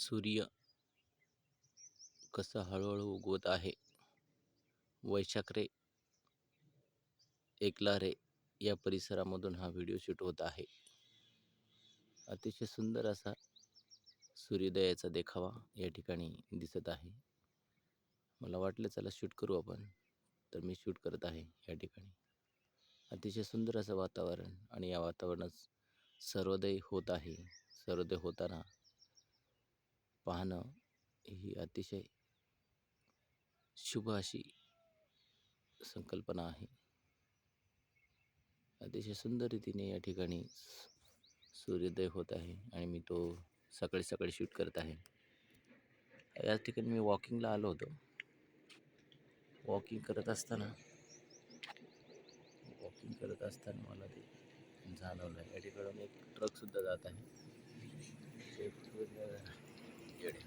सूर्य कसा हळूहळू उगवत आहे. वैशाख रे एकला रे या परिसरामधून हा व्हिडिओ शूट होत आहे. अतिशय सुंदर असा सूर्योदयाचा देखावा या ठिकाणी दिसत आहे. मला वाटलं चला शूट करू आपण, तर मी शूट करत आहे या ठिकाणी. अतिशय सुंदर असं वातावरण आणि या वातावरणात सर्वोदय होत आहे. सर्वोदय होताना पाहणं ही अतिशय शुभ अशी संकल्पना आहे. अतिशय सुंदर रीतीने या ठिकाणी सूर्योदय होत आहे आणि मी तो सकाळी सकाळी शूट करत आहे. या ठिकाणी मी वॉकिंगला आलो होतो. वॉकिंग करत असताना मला ते जाणवलं. या ठिकाणून एक ट्रकसुद्धा जात आहे. येडे.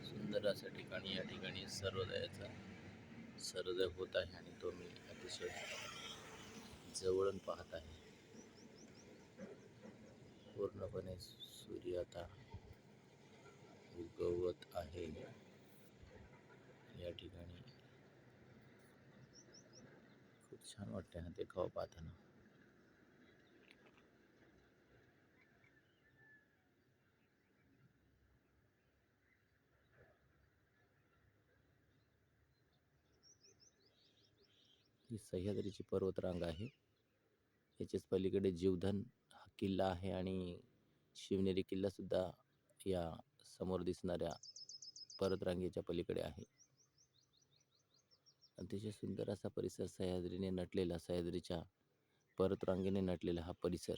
सुंदर अशा ठिकाणी या ठिकाणी सर्वोदय होत आहे आणि तो मी अतिशय जवळून पाहत आहे. पूर्णपणे सूर्य आता उगवत आहे या ठिकाणी. खूप छान वाटते हा देखावा पाहताना. ही सह्याद्रीची पर्वतरांग आहे. याच्याच पलीकडे जीवधन हा किल्ला आहे आणि शिवनेरी किल्ला सुद्धा या समोर दिसणाऱ्या पर्वतरांगेच्या पलीकडे आहे. अतिशय सुंदर असा परिसर, सह्याद्रीच्या पर्वतरांगेने नटलेला हा परिसर.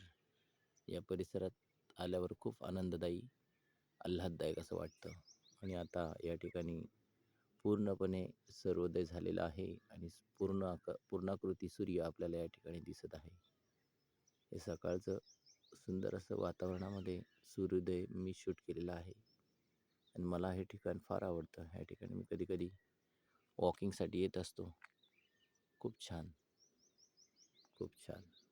या परिसरात आल्यावर खूप आनंददायी, आल्हाददायक असं वाटतं. आणि आता या ठिकाणी पूर्णपणे सर्वोदय झालेला आहे आणि पूर्णाकृती सूर्य आपल्याला या ठिकाणी दिसत आहे. हे सकाळचं सुंदर असं वातावरणामध्ये सूर्योदय मी शूट केलेला आहे आणि मला हे ठिकाण फार आवडतं. ह्या ठिकाणी मी कधी कधी वॉकिंगसाठी येत असतो. खूप छान, खूप छान.